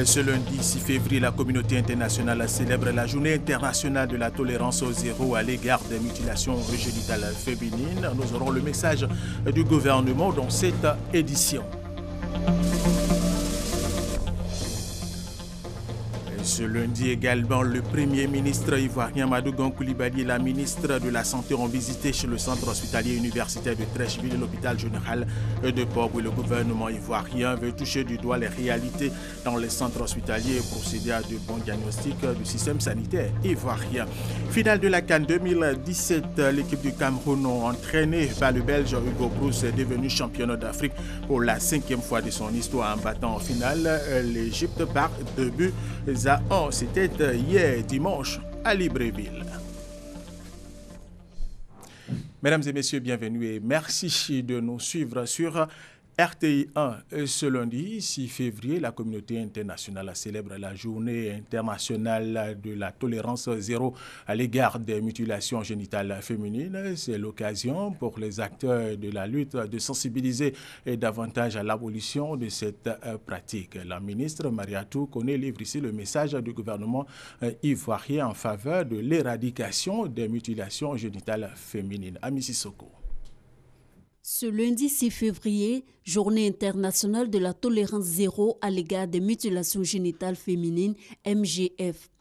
Ce lundi 6 février, la communauté internationale célèbre la journée internationale de la tolérance au zéro à l'égard des mutilations génitales féminines. Nous aurons le message du gouvernement dans cette édition. Ce lundi également, le Premier ministre ivoirien Amadou Gon Coulibaly et la ministre de la Santé ont visité chez le centre hospitalier universitaire de Treichville et l'hôpital général de Port-Boué. Le gouvernement ivoirien veut toucher du doigt les réalités dans les centres hospitaliers et procéder à de bons diagnostics du système sanitaire ivoirien. Finale de la CAN 2017, l'équipe du Cameroun entraînée par le Belge Hugo Broos est devenue championne d'Afrique pour la 5e fois de son histoire en battant en finale l'Égypte par 2 buts à 1. C'était hier dimanche à Libreville. Mesdames et messieurs, bienvenue et merci de nous suivre sur RTI 1. Ce lundi 6 février, la communauté internationale célèbre la journée internationale de la tolérance zéro à l'égard des mutilations génitales féminines. C'est l'occasion pour les acteurs de la lutte de sensibiliser davantage à l'abolition de cette pratique. La ministre Mariatou Koné livre ici le message du gouvernement ivoirien en faveur de l'éradication des mutilations génitales féminines. Ami Sissoko. Ce lundi 6 février, journée internationale de la tolérance zéro à l'égard des mutilations génitales féminines, MGF.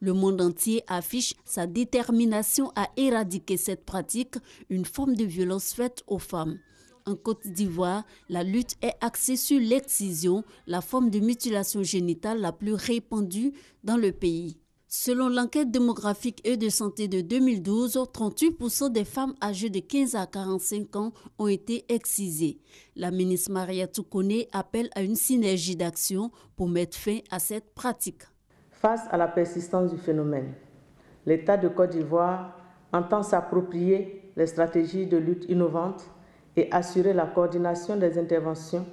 Le monde entier affiche sa détermination à éradiquer cette pratique, une forme de violence faite aux femmes. En Côte d'Ivoire, la lutte est axée sur l'excision, la forme de mutilation génitale la plus répandue dans le pays. Selon l'enquête démographique et de santé de 2012, 38% des femmes âgées de 15 à 45 ans ont été excisées. La ministre Mariatou Koné appelle à une synergie d'action pour mettre fin à cette pratique. Face à la persistance du phénomène, l'État de Côte d'Ivoire entend s'approprier les stratégies de lutte innovantes et assurer la coordination des interventions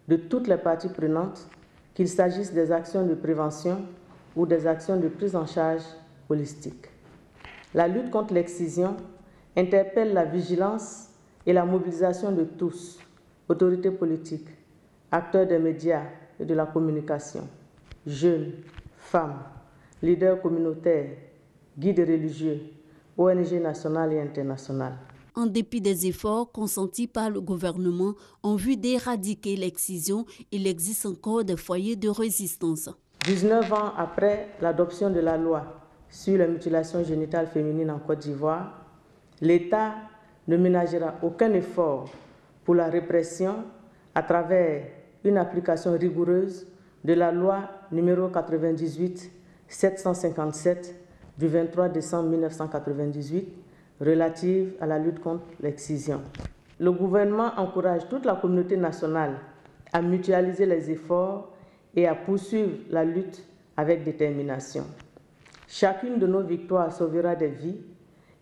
de toutes les parties prenantes, qu'il s'agisse des actions de prévention ou des actions de prise en charge holistique. La lutte contre l'excision interpelle la vigilance et la mobilisation de tous, autorités politiques, acteurs des médias et de la communication, jeunes, femmes, leaders communautaires, guides religieux, ONG nationales et internationales. En dépit des efforts consentis par le gouvernement en vue d'éradiquer l'excision, il existe encore des foyers de résistance. 19 ans après l'adoption de la loi sur les mutilations génitales féminines en Côte d'Ivoire, l'État ne ménagera aucun effort pour la répression à travers une application rigoureuse de la loi numéro 98-757 du 23 décembre 1998 relative à la lutte contre l'excision. Le gouvernement encourage toute la communauté nationale à mutualiser les efforts et à poursuivre la lutte avec détermination. Chacune de nos victoires sauvera des vies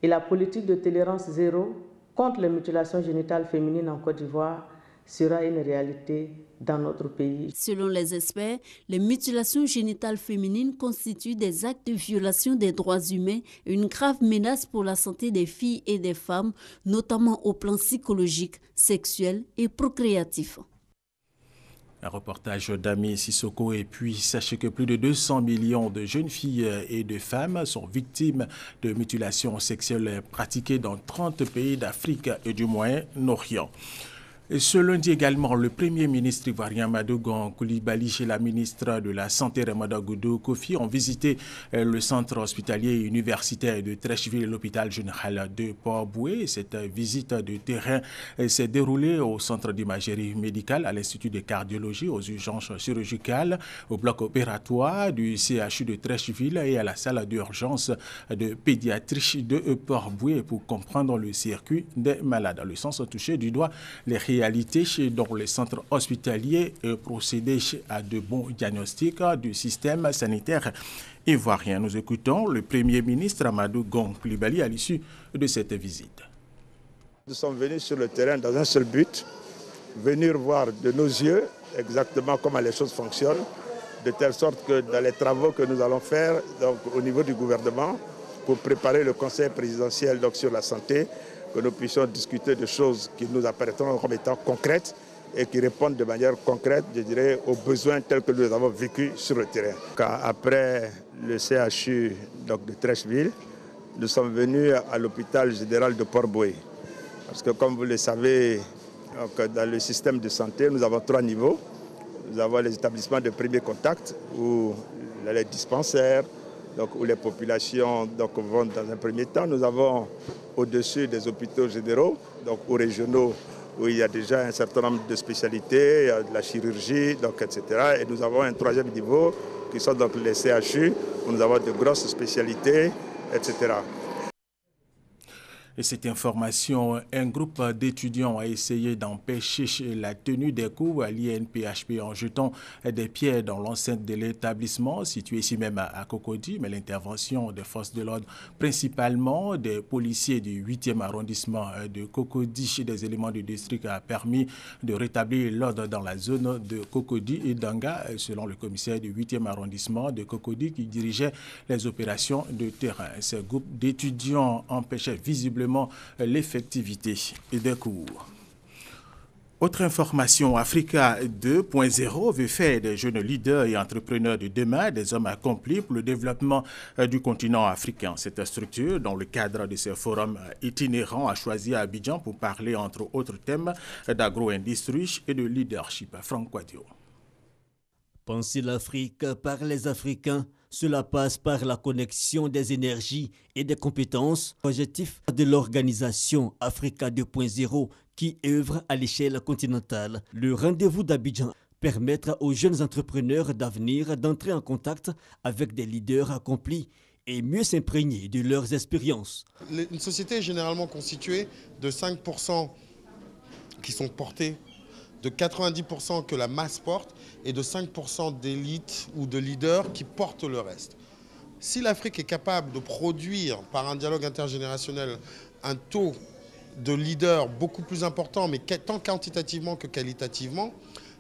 et la politique de tolérance zéro contre les mutilations génitales féminines en Côte d'Ivoire sera une réalité dans notre pays. Selon les experts, les mutilations génitales féminines constituent des actes de violation des droits humains et une grave menace pour la santé des filles et des femmes, notamment au plan psychologique, sexuel et procréatif. Un reportage d'Ami Sissoko. Et puis, sachez que plus de 200 millions de jeunes filles et de femmes sont victimes de mutilations sexuelles pratiquées dans 30 pays d'Afrique et du Moyen-Orient. Et ce lundi également, le Premier ministre ivoirien Amadou Gon Coulibaly et la ministre de la Santé Ramada Goudou Kofi ont visité le centre hospitalier et universitaire de Treichville et l'hôpital général de Port-Boué. Cette visite de terrain s'est déroulée au centre d'imagerie médicale, à l'Institut de cardiologie, aux urgences chirurgicales, au bloc opératoire du CHU de Treichville et à la salle d'urgence de pédiatrie de Port-Boué pour comprendre le circuit des malades. Le sens touché du doigt les réalités dans les centres hospitaliers et procéder à de bons diagnostics du système sanitaire ivoirien. Nous écoutons le Premier ministre Amadou Gon Coulibaly à l'issue de cette visite. Nous sommes venus sur le terrain dans un seul but, venir voir de nos yeux exactement comment les choses fonctionnent, de telle sorte que dans les travaux que nous allons faire donc, au niveau du gouvernement pour préparer le conseil présidentiel donc, sur la santé, que nous puissions discuter de choses qui nous apparaîtront comme étant concrètes et qui répondent de manière concrète, je dirais, aux besoins tels que nous les avons vécus sur le terrain. Après le CHU de Treichville, nous sommes venus à l'hôpital général de Port-Bouët. Parce que comme vous le savez, dans le système de santé, nous avons 3 niveaux. Nous avons les établissements de premier contact, où les dispensaires, où les populations vont dans un premier temps. Nous avons au-dessus des hôpitaux généraux, ou régionaux, où il y a déjà un certain nombre de spécialités, de la chirurgie, etc. Et nous avons un 3e niveau, qui sont donc les CHU, où nous avons de grosses spécialités, etc. Et cette information, un groupe d'étudiants a essayé d'empêcher la tenue des cours à l'INPHP en jetant des pierres dans l'enceinte de l'établissement situé ici même à Cocody. Mais l'intervention des forces de l'ordre, principalement des policiers du 8e arrondissement de Cocody et des éléments du district, a permis de rétablir l'ordre dans la zone de Cocody et d'Anga, selon le commissaire du 8e arrondissement de Cocody qui dirigeait les opérations de terrain. Ce groupe d'étudiants empêchait visiblement l'effectivité des cours. Autre information, Africa 2.0 veut faire des jeunes leaders et entrepreneurs de demain des hommes accomplis pour le développement du continent africain. Cette structure, dans le cadre de ce forum itinérant, a choisi Abidjan pour parler, entre autres thèmes, d'agro-industrie et de leadership. Franck Quadio. Penser l'Afrique par les Africains, cela passe par la connexion des énergies et des compétences. L'objectif de l'organisation Africa 2.0 qui œuvre à l'échelle continentale. Le rendez-vous d'Abidjan permettra aux jeunes entrepreneurs d'avenir d'entrer en contact avec des leaders accomplis et mieux s'imprégner de leurs expériences. Une société est généralement constituée de 5% qui sont portés, de 90% que la masse porte et de 5% d'élites ou de leaders qui portent le reste. Si l'Afrique est capable de produire par un dialogue intergénérationnel un taux de leaders beaucoup plus important, mais tant quantitativement que qualitativement,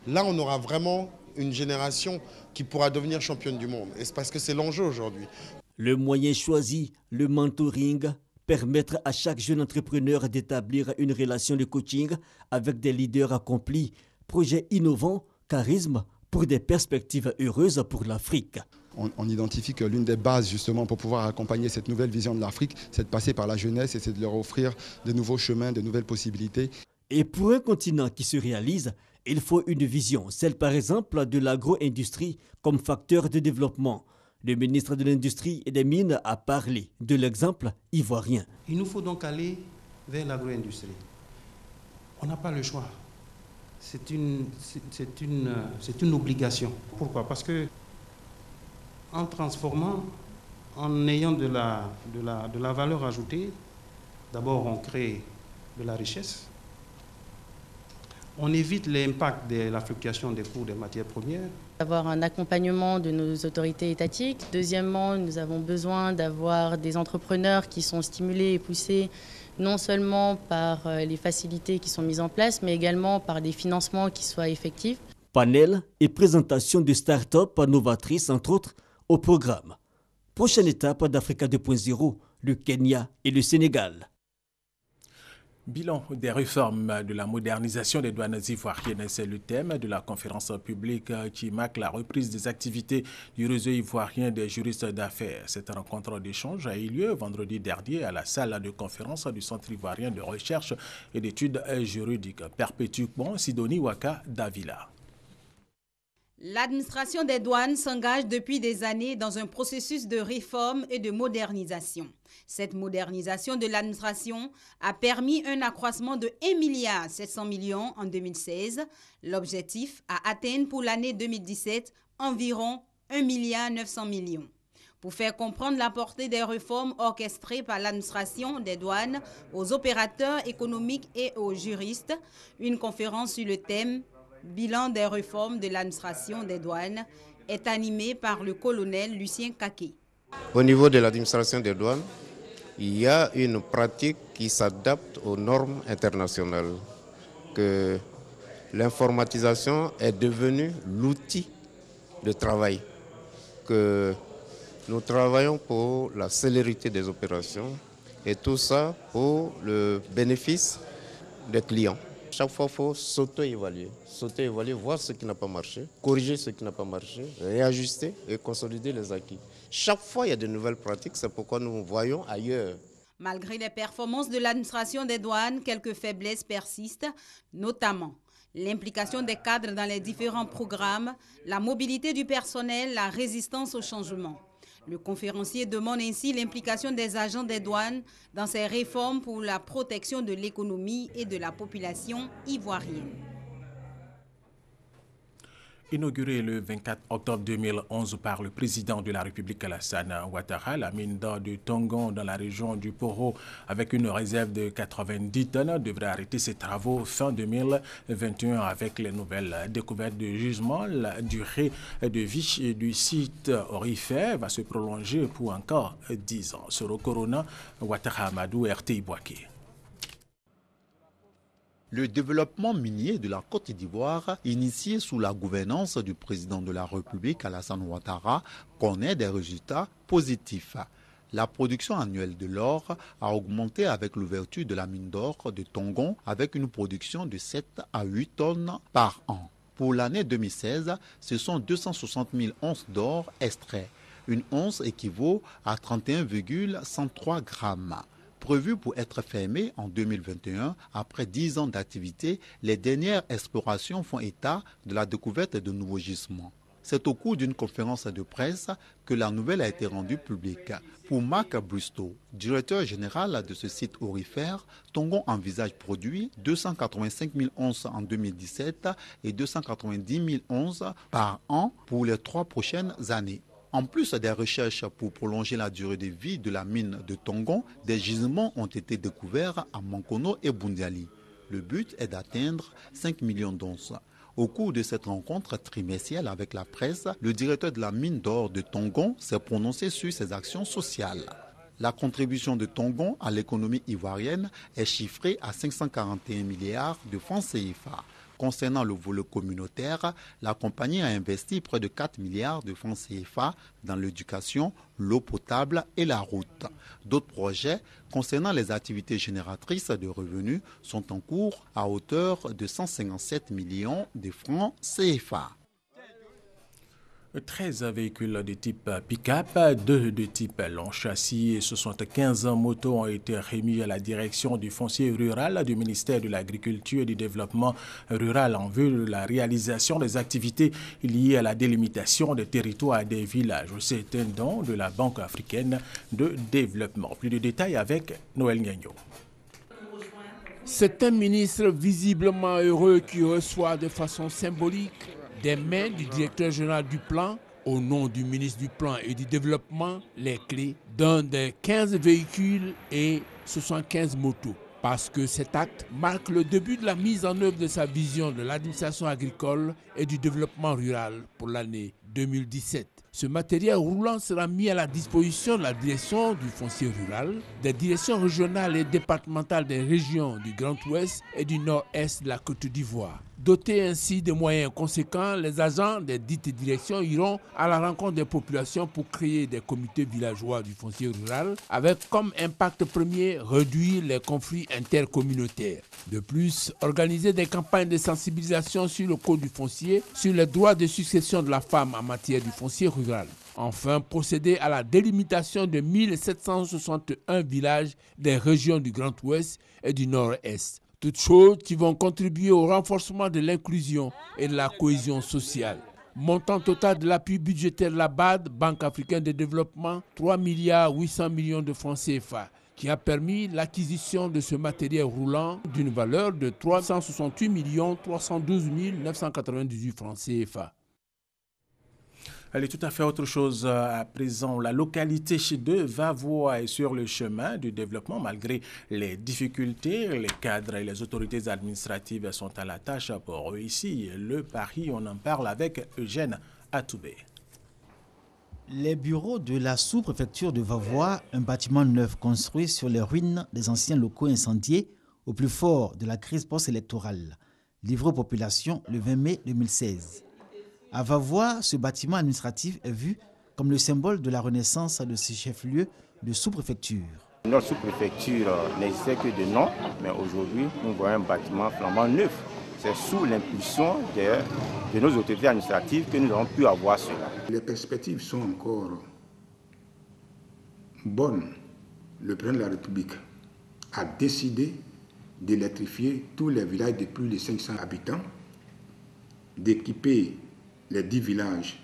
là on aura vraiment une génération qui pourra devenir championne du monde. Et c'est parce que c'est l'enjeu aujourd'hui. Le moyen choisi, le mentoring, permettre à chaque jeune entrepreneur d'établir une relation de coaching avec des leaders accomplis, projet innovant, charisme pour des perspectives heureuses pour l'Afrique. On identifie que l'une des bases justement pour pouvoir accompagner cette nouvelle vision de l'Afrique, c'est de passer par la jeunesse et c'est de leur offrir de nouveaux chemins, de nouvelles possibilités. Et pour un continent qui se réalise, il faut une vision, celle par exemple de l'agro-industrie comme facteur de développement. Le ministre de l'Industrie et des Mines a parlé de l'exemple ivoirien. Il nous faut donc aller vers l'agro-industrie. On n'a pas le choix. C'est une obligation. Pourquoi? Parce que en transformant, en ayant de la valeur ajoutée, d'abord on crée de la richesse, on évite l'impact de la fluctuation des cours des matières premières. Avoir un accompagnement de nos autorités étatiques. Deuxièmement, nous avons besoin d'avoir des entrepreneurs qui sont stimulés et poussés non seulement par les facilités qui sont mises en place, mais également par des financements qui soient effectifs. Panel et présentation de start-up novatrices, entre autres, au programme. Prochaine étape d'Africa 2.0, le Kenya et le Sénégal. Bilan des réformes de la modernisation des douanes ivoiriennes, c'est le thème de la conférence publique qui marque la reprise des activités du réseau ivoirien des juristes d'affaires. Cette rencontre d'échange a eu lieu vendredi dernier à la salle de conférence du Centre ivoirien de recherche et d'études juridiques. Perpétuellement, Sidonie Waka Davila. L'administration des douanes s'engage depuis des années dans un processus de réforme et de modernisation. Cette modernisation de l'administration a permis un accroissement de 1,7 milliard en 2016. L'objectif à atteindre pour l'année 2017 environ 1,9 milliard. Pour faire comprendre la portée des réformes orchestrées par l'administration des douanes aux opérateurs économiques et aux juristes, une conférence sur le thème Bilan des réformes de l'administration des douanes est animée par le colonel Lucien Kaké. Au niveau de l'administration des douanes, il y a une pratique qui s'adapte aux normes internationales, que l'informatisation est devenue l'outil de travail, que nous travaillons pour la célérité des opérations et tout ça pour le bénéfice des clients. chaque fois, il faut s'auto-évaluer, voir ce qui n'a pas marché, corriger ce qui n'a pas marché, réajuster et consolider les acquis. Chaque fois, il y a de nouvelles pratiques, c'est pourquoi nous voyons ailleurs. Malgré les performances de l'administration des douanes, quelques faiblesses persistent, notamment l'implication des cadres dans les différents programmes, la mobilité du personnel, la résistance au changement. Le conférencier demande ainsi l'implication des agents des douanes dans ces réformes pour la protection de l'économie et de la population ivoirienne. Inaugurée le 24 octobre 2011 par le président de la République Alassane Ouattara, la mine d'or de Tongon dans la région du Poro avec une réserve de 90 tonnes devrait arrêter ses travaux fin 2021 avec les nouvelles découvertes de gisement. La durée de vie du site aurifère va se prolonger pour encore 10 ans. Soro Corona, Ouattara Amadou, RTI Boaké. Le développement minier de la Côte d'Ivoire, initié sous la gouvernance du président de la République Alassane Ouattara, connaît des résultats positifs. La production annuelle de l'or a augmenté avec l'ouverture de la mine d'or de Tongon avec une production de 7 à 8 tonnes par an. Pour l'année 2016, ce sont 260 000 onces d'or extraits. Une once équivaut à 31,103 grammes. Prévu pour être fermé en 2021, après 10 ans d'activité, les dernières explorations font état de la découverte de nouveaux gisements. C'est au cours d'une conférence de presse que la nouvelle a été rendue publique. Pour Marc Bristow, directeur général de ce site aurifère, Tongon envisage produire 285 000 onces en 2017 et 290 000 onces par an pour les 3 prochaines années. En plus des recherches pour prolonger la durée de vie de la mine de Tongon, des gisements ont été découverts à Mankono et Bundiali. Le but est d'atteindre 5 millions d'onces. Au cours de cette rencontre trimestrielle avec la presse, le directeur de la mine d'or de Tongon s'est prononcé sur ses actions sociales. La contribution de Tongon à l'économie ivoirienne est chiffrée à 541 milliards de francs CFA. Concernant le volet communautaire, la compagnie a investi près de 4 milliards de francs CFA dans l'éducation, l'eau potable et la route. D'autres projets concernant les activités génératrices de revenus sont en cours à hauteur de 157 millions de francs CFA. 13 véhicules de type pick-up, 2 de type long châssis et 75 motos ont été remis à la direction du foncier rural du ministère de l'Agriculture et du Développement rural en vue de la réalisation des activités liées à la délimitation des territoires et des villages. C'est un don de la Banque africaine de développement. Plus de détails avec Noël Ngagno. C'est un ministre visiblement heureux qui reçoit de façon symbolique des mains du directeur général du plan, au nom du ministre du Plan et du Développement, les clés d'un des 15 véhicules et 75 motos. Parce que cet acte marque le début de la mise en œuvre de sa vision de l'administration agricole et du développement rural pour l'année 2017. Ce matériel roulant sera mis à la disposition de la direction du foncier rural, des directions régionales et départementales des régions du Grand Ouest et du Nord-Est de la Côte d'Ivoire. Dotés ainsi de moyens conséquents, les agents des dites directions iront à la rencontre des populations pour créer des comités villageois du foncier rural avec comme impact premier réduire les conflits intercommunautaires. De plus, organiser des campagnes de sensibilisation sur le code du foncier, sur les droits de succession de la femme en matière du foncier rural. Enfin, procéder à la délimitation de 1761 villages des régions du Grand Ouest et du Nord-Est. Toutes choses qui vont contribuer au renforcement de l'inclusion et de la cohésion sociale. Montant total de l'appui budgétaire de la BAD, Banque africaine de développement, 3 800 millions de francs CFA, qui a permis l'acquisition de ce matériel roulant d'une valeur de 368 312 998 francs CFA. Allez, tout à fait autre chose à présent. La localité de Vavois est sur le chemin du développement malgré les difficultés. Les cadres et les autorités administratives sont à la tâche pour réussir le pari. On en parle avec Eugène Atoubé. Les bureaux de la sous-préfecture de Vavois, un bâtiment neuf construit sur les ruines des anciens locaux incendiés au plus fort de la crise post-électorale, livré aux populations le 20 mai 2016. À Vavois, ce bâtiment administratif est vu comme le symbole de la renaissance de ce chef-lieu de sous-préfecture. Notre sous-préfecture n'existait que de nom, mais aujourd'hui, nous voyons un bâtiment flambant neuf. C'est sous l'impulsion de nos autorités administratives que nous avons pu avoir cela. Les perspectives sont encore bonnes. Le président de la République a décidé d'électrifier tous les villages de plus de 500 habitants, d'équiper les 10 villages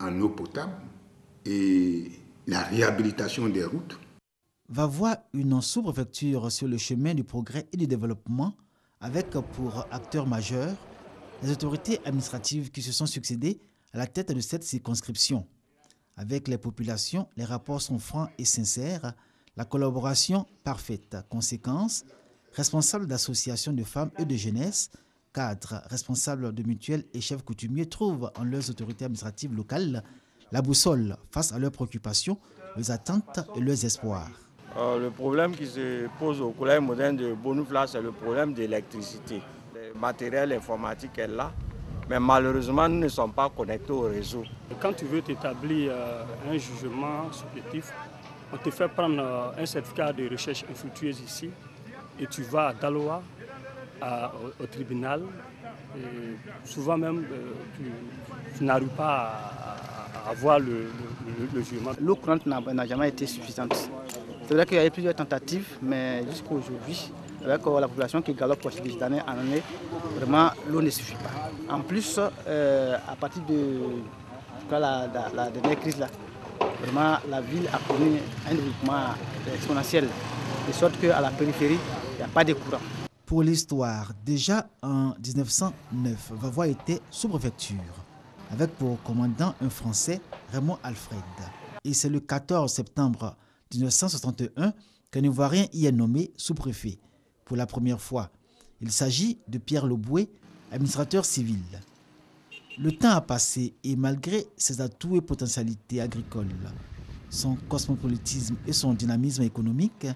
en eau potable et la réhabilitation des routes. Vavoie, une sous-préfecture sur le chemin du progrès et du développement, avec pour acteurs majeurs les autorités administratives qui se sont succédées à la tête de cette circonscription. Avec les populations, les rapports sont francs et sincères, la collaboration parfaite. Conséquence, responsables d'associations de femmes et de jeunesse, cadres, responsables de mutuelles et chefs coutumiers trouvent en leurs autorités administratives locales la boussole face à leurs préoccupations, leurs attentes et leurs espoirs. Le problème qui se pose au collège moderne de Bonoufla, c'est le problème d'électricité. Le matériel informatique est là, mais malheureusement, nous ne sommes pas connectés au réseau. Quand tu veux t'établir un jugement supplétif, on te fait prendre un certificat de recherche infructueuse ici et tu vas à Daloa, au tribunal. Et souvent même, tu n'arrives pas à avoir le jugement. L'eau courante n'a jamais été suffisante. C'est vrai qu'il y a eu plusieurs tentatives, mais jusqu'à aujourd'hui, avec la population qui galope d'année en année, vraiment l'eau ne suffit pas. En plus, à partir de la dernière crise, là, vraiment la ville a connu un développement exponentiel, de sorte qu'à la périphérie, il n'y a pas de courant. Pour l'histoire, déjà en 1909, Vavoie était sous-préfecture, avec pour commandant un Français, Raymond Alfred. Et c'est le 14 septembre 1961 qu'un Ivoirien y est nommé sous-préfet. Pour la première fois, il s'agit de Pierre Loboué, administrateur civil. Le temps a passé et malgré ses atouts et potentialités agricoles, son cosmopolitisme et son dynamisme économique,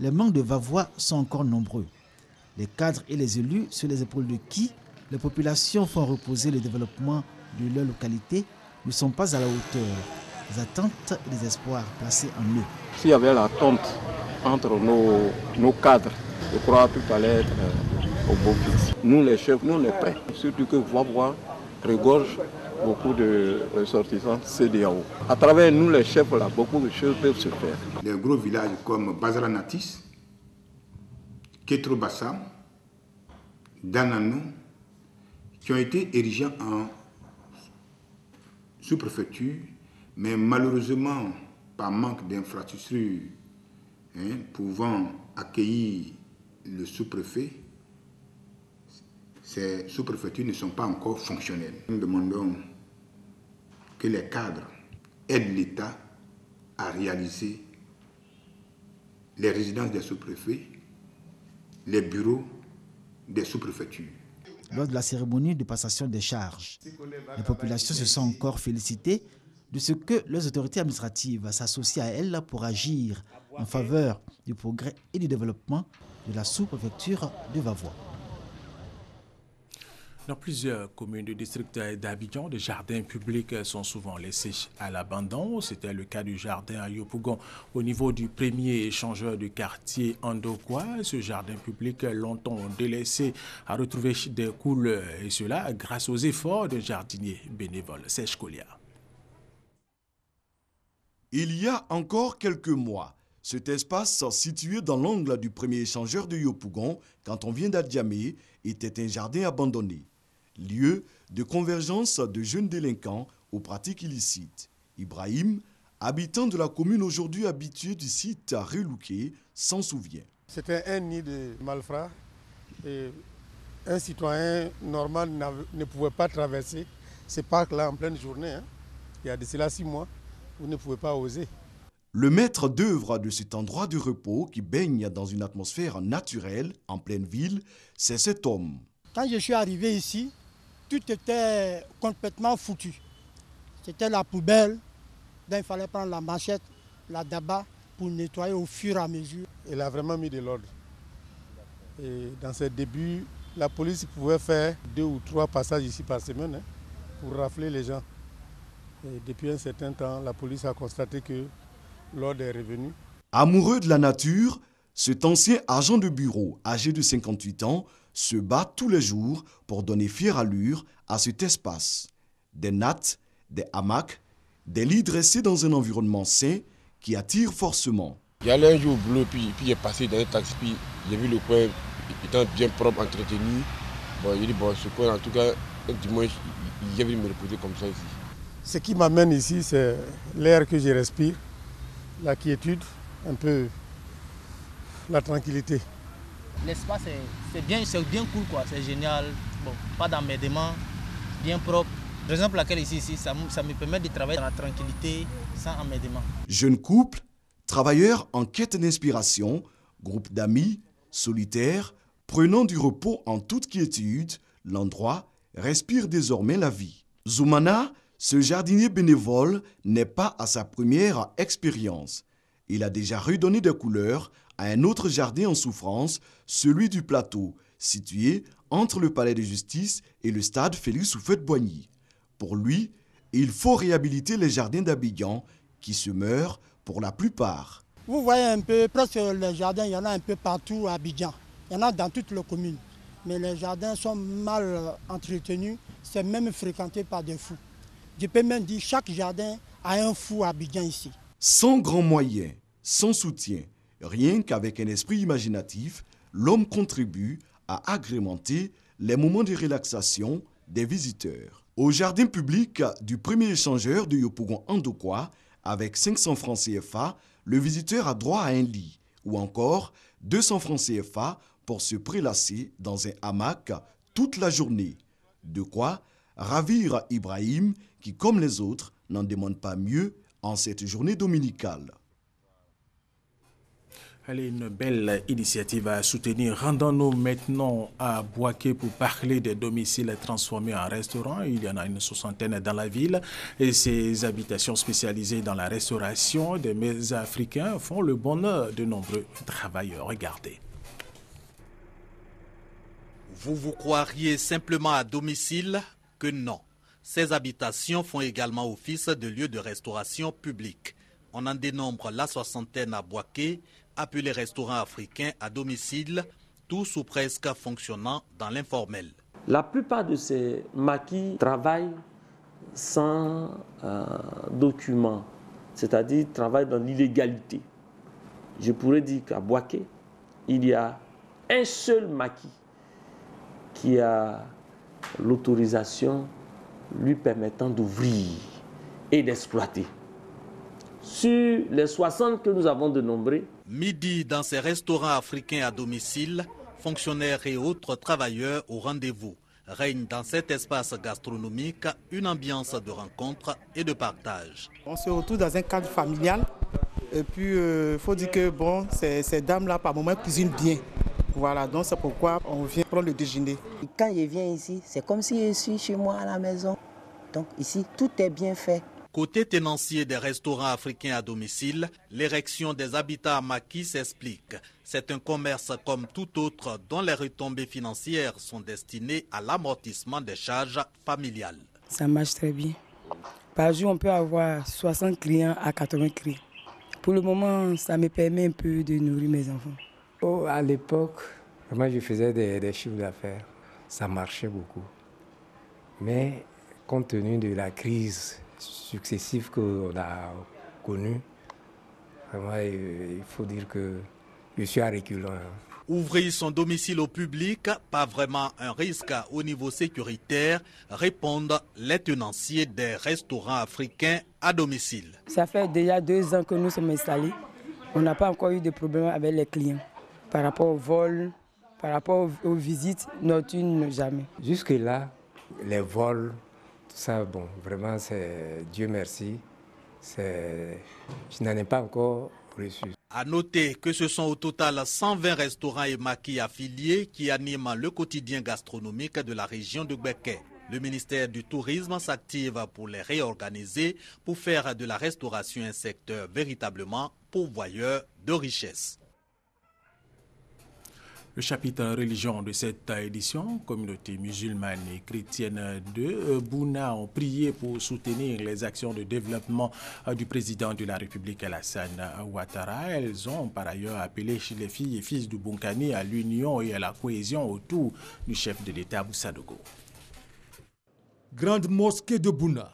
les manques de Vavoie sont encore nombreux. Les cadres et les élus, sur les épaules de qui les populations font reposer le développement de leur localité, ne sont pas à la hauteur des attentes et des espoirs placés en eux. S'il y avait l'attente entre nos cadres, je crois que tout allait être au beau fixe. Nous les chefs, nous les prêts, surtout que Vavoie regorge beaucoup de ressortissants CEDEAO. À travers nous les chefs, là, beaucoup de choses peuvent se faire. Les gros villages comme Bazaranatis, Ketrobassam, Danano, qui ont été érigés en sous-préfecture, mais malheureusement, par manque d'infrastructures pouvant accueillir le sous-préfet, ces sous-préfectures ne sont pas encore fonctionnelles. Nous demandons que les cadres aident l'État à réaliser les résidences des sous-préfets, les bureaux des sous-préfectures. Lors de la cérémonie de passation des charges, les populations se sont encore félicitées de ce que les autorités administratives s'associent à elles pour agir en faveur du progrès et du développement de la sous-préfecture de Vavoie. Dans plusieurs communes du district d'Abidjan, des jardins publics sont souvent laissés à l'abandon. C'était le cas du jardin à Yopougon au niveau du premier échangeur du quartier Andokwa. Ce jardin public, longtemps délaissé, a retrouvé des couleurs, et cela grâce aux efforts de jardiniers bénévoles. Serge Kolia. Il y a encore quelques mois, cet espace situé dans l'angle du premier échangeur de Yopougon, quand on vient d'Adjamé, était un jardin abandonné. Lieu de convergence de jeunes délinquants aux pratiques illicites. Ibrahim, habitant de la commune aujourd'hui habitué du site à Relouqué, s'en souvient. C'était un nid de malfrats et un citoyen normal ne pouvait pas traverser ces parcs-là en pleine journée. Il y a de cela 6 mois, vous ne pouvez pas oser. Le maître d'œuvre de cet endroit de repos qui baigne dans une atmosphère naturelle en pleine ville, c'est cet homme. Quand je suis arrivé ici, tout était complètement foutu. C'était la poubelle, donc il fallait prendre la machette, la daba pour nettoyer au fur et à mesure. Il a vraiment mis de l'ordre. Et dans ses débuts, la police pouvait faire 2 ou 3 passages ici par semaine pour rafler les gens. Et depuis un certain temps, la police a constaté que l'ordre est revenu. Amoureux de la nature, cet ancien agent de bureau, âgé de 58 ans, se bat tous les jours pour donner fière allure à cet espace. Des nattes, des hamacs, des lits dressés dans un environnement sain qui attire forcément. Il y a un jour bleu, puis j'ai passé dans un taxi, puis j'ai vu le coin étant bien propre, entretenu. Bon, j'ai dit, bon, ce coin, en tout cas, dimanche, j'ai venu me reposer comme ça ici. Ce qui m'amène ici, c'est l'air que je respire, la quiétude, un peu la tranquillité. L'espace, c'est bien cool, quoi. C'est génial. Bon, pas d'emmerdement, bien propre. Raison pour laquelle ici ça me permet de travailler dans la tranquillité, sans emmerdement. Jeune couple, travailleurs en quête d'inspiration, groupe d'amis, solitaires, prenant du repos en toute quiétude, l'endroit respire désormais la vie. Zoumana, ce jardinier bénévole, n'est pas à sa première expérience. Il a déjà redonné des couleurs à un autre jardin en souffrance, celui du Plateau, situé entre le palais de justice et le stade Félix Houphouët-Boigny. Pour lui, il faut réhabiliter les jardins d'Abidjan qui se meurent pour la plupart. Vous voyez un peu, presque les jardins, il y en a un peu partout à Abidjan. Il y en a dans toutes les communes. Mais les jardins sont mal entretenus, c'est même fréquenté par des fous. Je peux même dire que chaque jardin a un fou à Abidjan ici. Sans grands moyens, sans soutien, rien qu'avec un esprit imaginatif, l'homme contribue à agrémenter les moments de relaxation des visiteurs. Au jardin public du premier échangeur de Yopougon Andokwa, avec 500 francs CFA, le visiteur a droit à un lit, ou encore 200 francs CFA pour se prélasser dans un hamac toute la journée. De quoi ravir Ibrahim, qui comme les autres n'en demande pas mieux en cette journée dominicale. Allez, une belle initiative à soutenir. Rendons-nous maintenant à Bouaké pour parler des domiciles transformés en restaurants. Il y en a une 60aine dans la ville. Et ces habitations spécialisées dans la restauration des mets africains font le bonheur de nombreux travailleurs. Regardez. Vous croiriez simplement à domicile que non. Ces habitations font également office de lieux de restauration publique. On en dénombre la 60aine à Bouaké, appelés restaurants africains à domicile, tous ou presque fonctionnant dans l'informel. La plupart de ces maquis travaillent sans documents, c'est-à-dire travaillent dans l'illégalité. Je pourrais dire qu'à Bouaké, il y a un seul maquis qui a l'autorisation lui permettant d'ouvrir et d'exploiter. Sur les 60 que nous avons dénombrés. Midi dans ces restaurants africains à domicile, fonctionnaires et autres travailleurs au rendez-vous. Règne dans cet espace gastronomique une ambiance de rencontre et de partage. On se retrouve dans un cadre familial. Et puis, il faut dire que bon, ces dames-là, par moment, cuisinent bien. Voilà, donc c'est pourquoi on vient prendre le déjeuner. Quand je viens ici, c'est comme si je suis chez moi à la maison. Donc ici, tout est bien fait. Côté tenancier des restaurants africains à domicile, l'érection des habitats maquis s'explique. C'est un commerce comme tout autre dont les retombées financières sont destinées à l'amortissement des charges familiales. Ça marche très bien. Par jour, on peut avoir 60 clients à 80 clients. Pour le moment, ça me permet un peu de nourrir mes enfants. Oh, à l'époque, moi je faisais des chiffres d'affaires. Ça marchait beaucoup. Mais compte tenu de la crise successive qu'on a connue, vraiment, il faut dire que je suis à reculons. Ouvrir son domicile au public, pas vraiment un risque au niveau sécuritaire, répondent les tenanciers des restaurants africains à domicile. Ça fait déjà 2 ans que nous sommes installés. On n'a pas encore eu de problème avec les clients. Par rapport au vol, par rapport aux visites nocturnes, jamais. Jusque-là, les vols, tout ça, bon, vraiment, c'est Dieu merci. Je n'en ai pas encore reçu. À noter que ce sont au total 120 restaurants et maquis affiliés qui animent le quotidien gastronomique de la région de Gbeke. Le ministère du Tourisme s'active pour les réorganiser, pour faire de la restauration un secteur véritablement pourvoyeur de richesses. Le chapitre religion de cette édition, communauté musulmane et chrétienne de Bouna ont prié pour soutenir les actions de développement du président de la République Alassane Ouattara. Elles ont par ailleurs appelé chez les filles et fils du Bunkani à l'union et à la cohésion autour du chef de l'État Moussa Dogo. Grande mosquée de Bouna.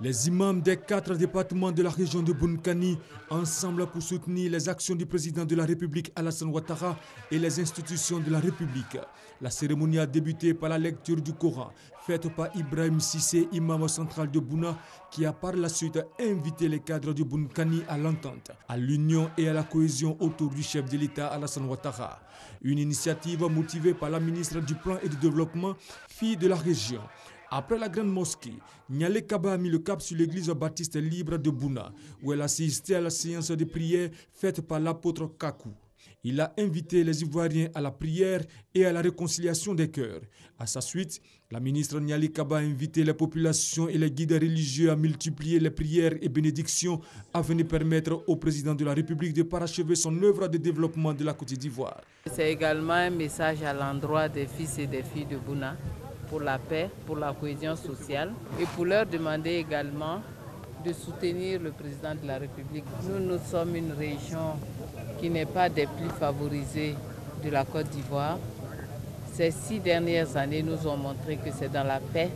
Les imams des 4 départements de la région de Bunkani, ensemble pour soutenir les actions du président de la République Alassane Ouattara et les institutions de la République. La cérémonie a débuté par la lecture du Coran, faite par Ibrahim Sissé, imam central de Bouna, qui a par la suite invité les cadres de Bunkani à l'entente, à l'union et à la cohésion autour du chef de l'État Alassane Ouattara. Une initiative motivée par la ministre du Plan et du Développement, fille de la région. Après la grande mosquée, Nialé Kaba a mis le cap sur l'église baptiste libre de Bouna, où elle assistait à la séance de prière faite par l'apôtre Kakou. Il a invité les Ivoiriens à la prière et à la réconciliation des cœurs. À sa suite, la ministre Nialé Kaba a invité les populations et les guides religieux à multiplier les prières et bénédictions afin de permettre au président de la République de parachever son œuvre de développement de la Côte d'Ivoire. C'est également un message à l'endroit des fils et des filles de Bouna, pour la paix, pour la cohésion sociale et pour leur demander également de soutenir le président de la République. Nous sommes une région qui n'est pas des plus favorisées de la Côte d'Ivoire. Ces 6 dernières années nous ont montré que c'est dans la paix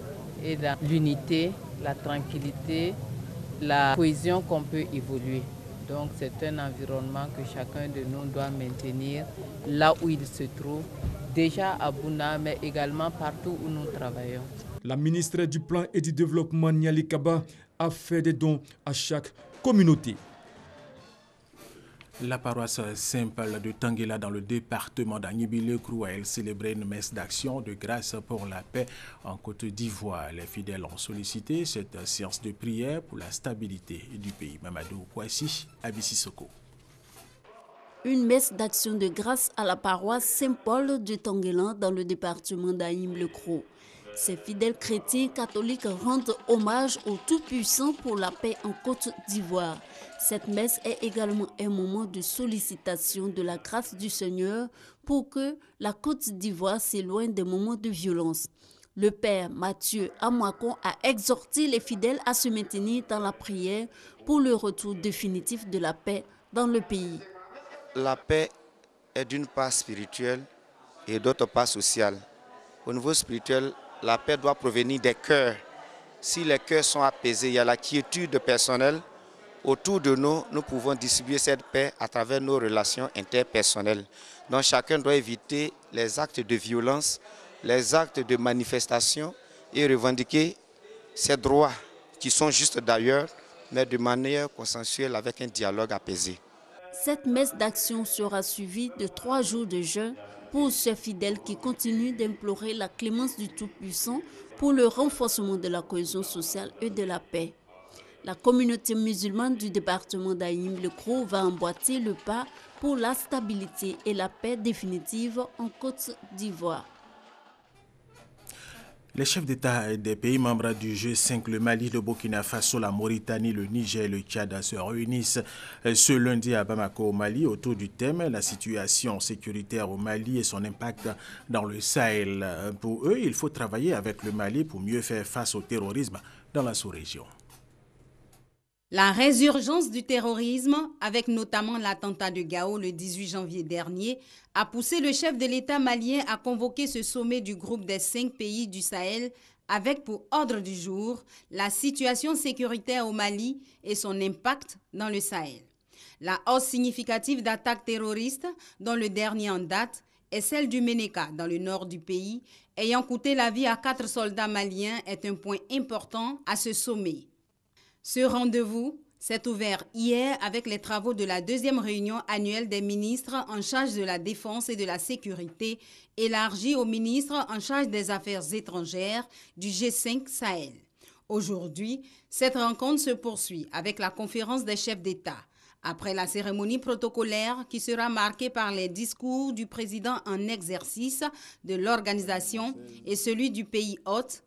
et dans l'unité, la tranquillité, la cohésion qu'on peut évoluer. Donc c'est un environnement que chacun de nous doit maintenir là où il se trouve, déjà à Bouna, mais également partout où nous travaillons. La ministre du Plan et du Développement, Nialé Kaba, a fait des dons à chaque communauté. La paroisse Saint-Paul de Tanguela dans le département d'Agnibi-le-Krou a célébré une messe d'action de grâce pour la paix en Côte d'Ivoire. Les fidèles ont sollicité cette séance de prière pour la stabilité du pays. Mamadou Kouassi, Abissi Soko. Une messe d'action de grâce à la paroisse Saint-Paul de Tanguela dans le département d'Agnibi-le-Krou. Ces fidèles chrétiens catholiques rendent hommage au Tout-Puissant pour la paix en Côte d'Ivoire. Cette messe est également un moment de sollicitation de la grâce du Seigneur pour que la Côte d'Ivoire s'éloigne des moments de violence. Le père Mathieu Amouakon a exhorté les fidèles à se maintenir dans la prière pour le retour définitif de la paix dans le pays. La paix est d'une part spirituelle et d'autre part sociale. Au niveau spirituel, la paix doit provenir des cœurs. Si les cœurs sont apaisés, il y a la quiétude personnelle. Autour de nous, nous pouvons distribuer cette paix à travers nos relations interpersonnelles. Donc chacun doit éviter les actes de violence, les actes de manifestation et revendiquer ses droits qui sont justes d'ailleurs, mais de manière consensuelle avec un dialogue apaisé. Cette messe d'action sera suivie de 3 jours de jeûne pour ces fidèles qui continuent d'implorer la clémence du Tout-Puissant pour le renforcement de la cohésion sociale et de la paix. La communauté musulmane du département d'Agnibi-le-Krou va emboîter le pas pour la stabilité et la paix définitive en Côte d'Ivoire. Les chefs d'État des pays membres du G5, le Mali, le Burkina Faso, la Mauritanie, le Niger et le Tchad se réunissent ce lundi à Bamako, au Mali, autour du thème « La situation sécuritaire au Mali et son impact dans le Sahel ». Pour eux, il faut travailler avec le Mali pour mieux faire face au terrorisme dans la sous-région. La résurgence du terrorisme, avec notamment l'attentat de Gao le 18 janvier dernier, a poussé le chef de l'État malien à convoquer ce sommet du groupe des 5 pays du Sahel avec pour ordre du jour la situation sécuritaire au Mali et son impact dans le Sahel. La hausse significative d'attaques terroristes, dont le dernier en date, est celle du Ménéka dans le nord du pays, ayant coûté la vie à 4 soldats maliens, est un point important à ce sommet. Ce rendez-vous s'est ouvert hier avec les travaux de la 2e réunion annuelle des ministres en charge de la défense et de la sécurité, élargie aux ministres en charge des affaires étrangères du G5 Sahel. Aujourd'hui, cette rencontre se poursuit avec la conférence des chefs d'État. Après la cérémonie protocolaire qui sera marquée par les discours du président en exercice de l'organisation et celui du pays hôte,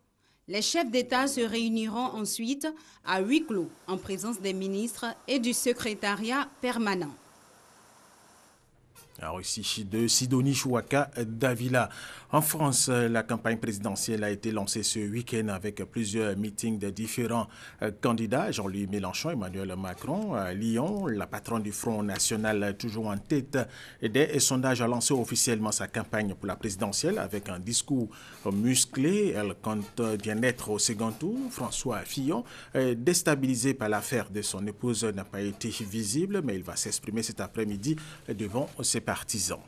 les chefs d'État se réuniront ensuite à huis clos en présence des ministres et du secrétariat permanent. La Russie de Sidonie Chouaka Davila. En France, la campagne présidentielle a été lancée ce week-end avec plusieurs meetings de différents candidats. Jean-Louis Mélenchon, Emmanuel Macron, à Lyon, la patronne du Front National toujours en tête des sondages a lancé officiellement sa campagne pour la présidentielle avec un discours musclé. Elle compte bien être au second tour. François Fillon, déstabilisé par l'affaire de son épouse, n'a pas été visible, mais il va s'exprimer cet après-midi devant ses partisans.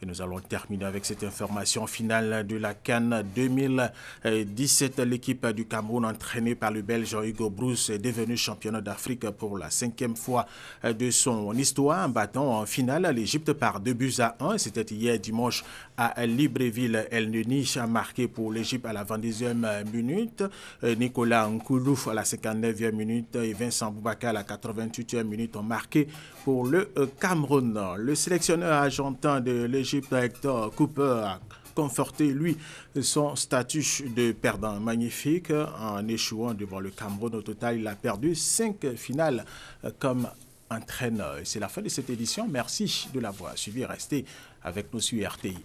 Et nous allons terminer avec cette information finale de la CAN 2017. L'équipe du Cameroun, entraînée par le Belge Hugo Broos, est devenue championne d'Afrique pour la 5e fois de son histoire, en battant en finale l'Égypte par 2-1. C'était hier dimanche à Libreville. El Neni a marqué pour l'Égypte à la 22e minute, Nicolas Nkoulouf à la 59e minute et Vincent Boubacar à la 88e minute ont marqué pour le Cameroun. Le sélectionneur argentin de l'Égypte, Hector Cooper, a conforté, lui, son statut de perdant magnifique en échouant devant le Cameroun. Au total, il a perdu 5 finales comme entraîneur. C'est la fin de cette édition. Merci de l'avoir suivi. Restez avec nous sur RTI.